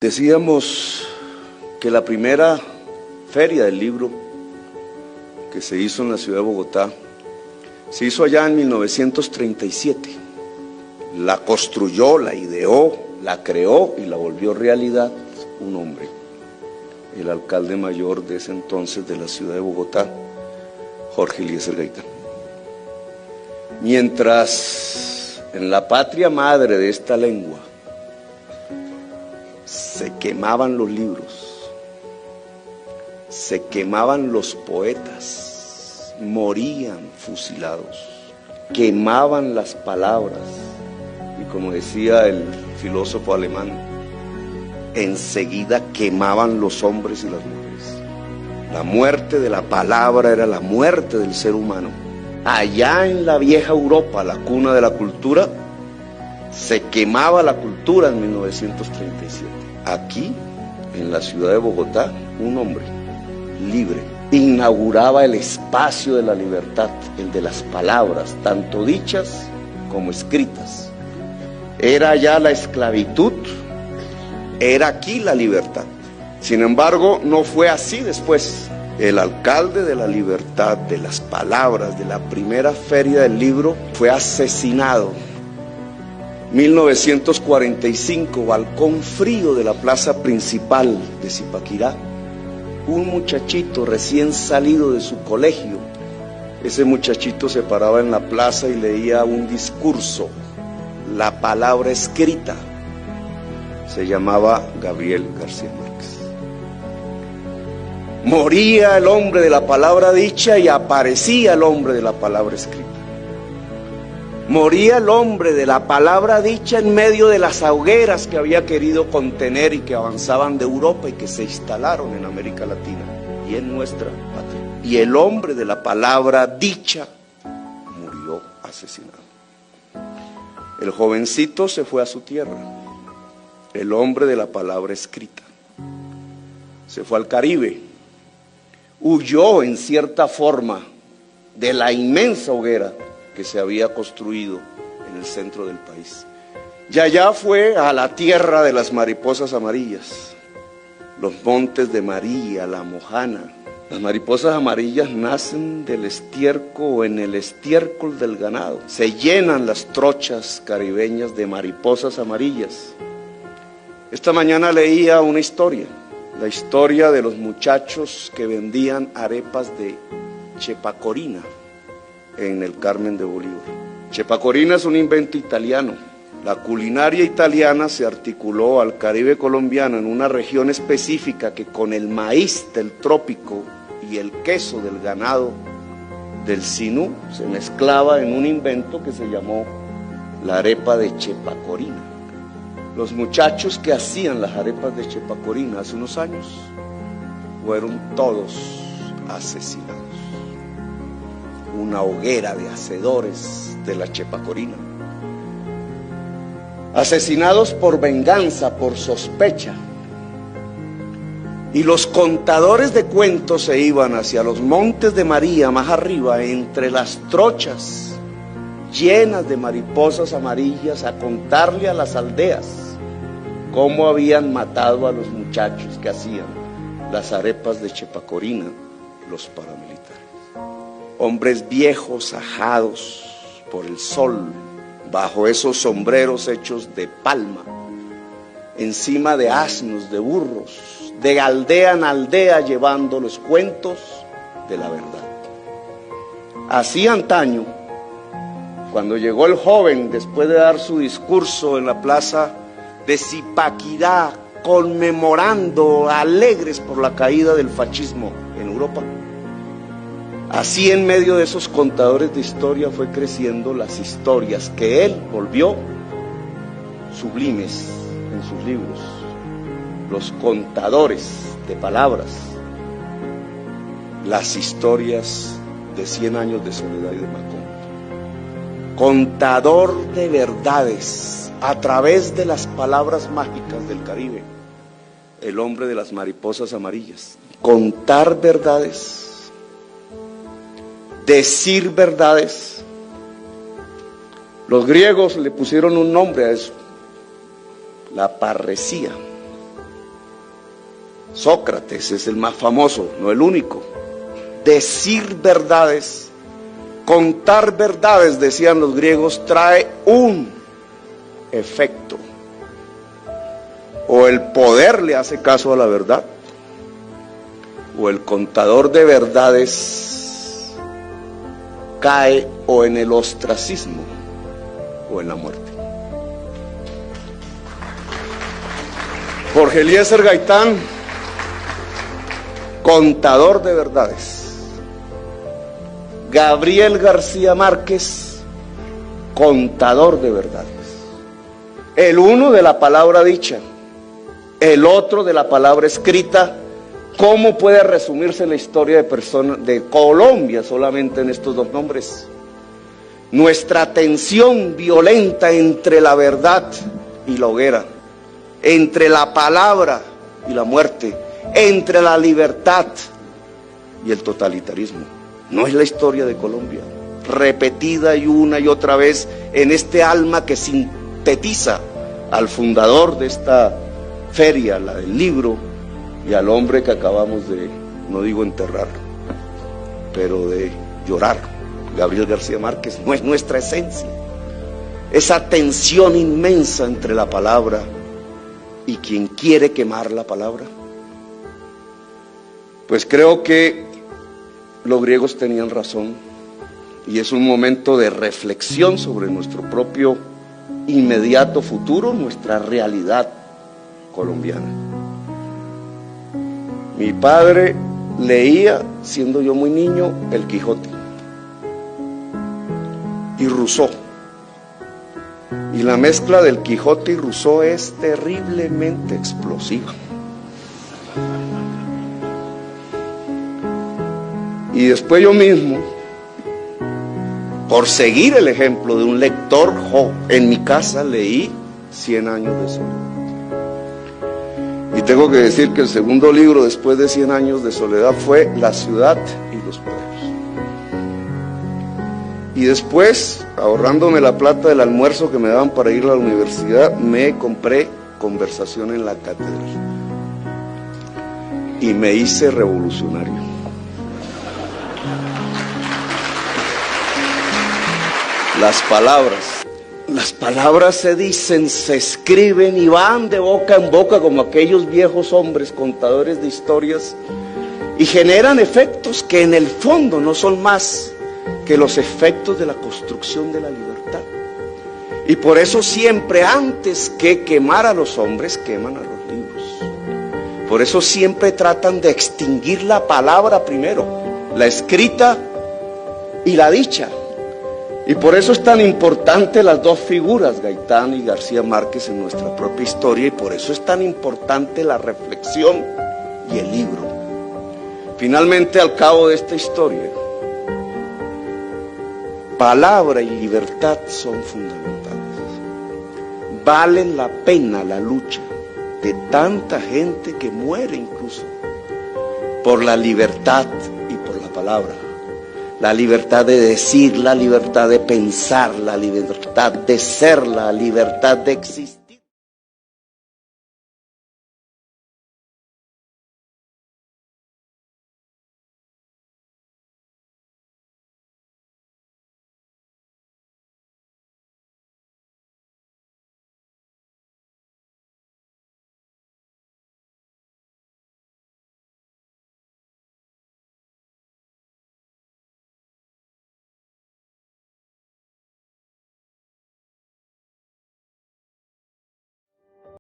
Decíamos que la primera feria del libro que se hizo en la ciudad de Bogotá se hizo allá en 1937. La construyó, la ideó, la creó y la volvió realidad un hombre, el alcalde mayor de ese entonces de la ciudad de Bogotá, Jorge Eliezer Gaitán. Mientras en la patria madre de esta lengua se quemaban los libros, se quemaban los poetas, morían fusilados, quemaban las palabras y, como decía el filósofo alemán, enseguida quemaban los hombres y las mujeres. La muerte de la palabra era la muerte del ser humano. Allá en la vieja Europa, la cuna de la cultura, se quemaba la cultura en 1937. Aquí, en la ciudad de Bogotá, un hombre libre inauguraba el espacio de la libertad, el de las palabras, tanto dichas como escritas. Era ya la esclavitud, era aquí la libertad. Sin embargo, no fue así después. El alcalde de la libertad, de las palabras, de la primera feria del libro, fue asesinado. 1945, balcón frío de la plaza principal de Zipaquirá. Un muchachito recién salido de su colegio. Ese muchachito se paraba en la plaza y leía un discurso, la palabra escrita. Se llamaba Gabriel García Márquez. Moría el hombre de la palabra dicha y aparecía el hombre de la palabra escrita. Moría el hombre de la palabra dicha en medio de las hogueras que había querido contener y que avanzaban de Europa y que se instalaron en América Latina y en nuestra patria. Y el hombre de la palabra dicha murió asesinado. El jovencito se fue a su tierra. El hombre de la palabra escrita se fue al Caribe. Huyó en cierta forma de la inmensa hoguera que se había construido en el centro del país. Y allá fue a la tierra de las mariposas amarillas, los montes de María, la Mojana. Las mariposas amarillas nacen del estiércol o en el estiércol del ganado. Se llenan las trochas caribeñas de mariposas amarillas. Esta mañana leía una historia, la historia de los muchachos que vendían arepas de chepacorina en el Carmen de Bolívar. Chepacorina es un invento italiano. La culinaria italiana se articuló al Caribe colombiano en una región específica que con el maíz del trópico y el queso del ganado del Sinú se mezclaba en un invento que se llamó la arepa de chepacorina. Los muchachos que hacían las arepas de chepacorina hace unos años fueron todos asesinados. Una hoguera de hacedores de la chepacorina, asesinados por venganza, por sospecha. Y los contadores de cuentos se iban hacia los montes de María, más arriba, entre las trochas llenas de mariposas amarillas, a contarle a las aldeas cómo habían matado a los muchachos que hacían las arepas de chepacorina, los paramilitares. Hombres viejos, ajados por el sol, bajo esos sombreros hechos de palma, encima de asnos, de burros, de aldea en aldea, llevando los cuentos de la verdad. Así antaño, cuando llegó el joven, después de dar su discurso en la plaza de Zipaquirá, conmemorando, alegres por la caída del fascismo en Europa, así en medio de esos contadores de historia fue creciendo las historias que él volvió sublimes en sus libros. Los contadores de palabras, las historias de 100 años de soledad y de Macondo. Contador de verdades a través de las palabras mágicas del Caribe. El hombre de las mariposas amarillas. Contar verdades, decir verdades. Los griegos le pusieron un nombre a eso, la parresía. Sócrates es el más famoso, no el único. Decir verdades, contar verdades, decían los griegos, trae un efecto. O el poder le hace caso a la verdad, o el contador de verdades cae o en el ostracismo o en la muerte. Jorge Eliezer Gaitán, contador de verdades. Gabriel García Márquez, contador de verdades. El uno de la palabra dicha, el otro de la palabra escrita. ¿Cómo puede resumirse la historia de Colombia solamente en estos dos nombres? Nuestra tensión violenta entre la verdad y la hoguera, entre la palabra y la muerte, entre la libertad y el totalitarismo. No es la historia de Colombia, repetida y otra vez en este alma que sintetiza al fundador de esta feria, la del libro, y al hombre que acabamos de, no digo enterrar, pero de llorar, Gabriel García Márquez. No es nuestra esencia, esa tensión inmensa entre la palabra y quien quiere quemar la palabra. Pues creo que los griegos tenían razón, y es un momento de reflexión sobre nuestro propio inmediato futuro, nuestra realidad colombiana. Mi padre leía, siendo yo muy niño, El Quijote y Rousseau. Y la mezcla del Quijote y Rousseau es terriblemente explosiva. Y después yo mismo, por seguir el ejemplo de un lector en mi casa, leí 100 años de soledad. Y tengo que decir que el segundo libro después de 100 años de soledad fue La ciudad y los pueblos. Y después, ahorrándome la plata del almuerzo que me daban para ir a la universidad, me compré Conversación en la Catedral. Y me hice revolucionario. Las palabras se dicen, se escriben y van de boca en boca como aquellos viejos hombres contadores de historias, y generan efectos que en el fondo no son más que los efectos de la construcción de la libertad. Y por eso siempre, antes que quemar a los hombres, queman a los libros. Por eso siempre tratan de extinguir la palabra primero, la escrita y la dicha. Y por eso es tan importante las dos figuras, Gaitán y García Márquez, en nuestra propia historia, y por eso es tan importante la reflexión y el libro. Finalmente, al cabo de esta historia, palabra y libertad son fundamentales. Valen la pena la lucha de tanta gente que muere incluso por la libertad y por la palabra. La libertad de decir, la libertad de pensar, la libertad de ser, la libertad de existir.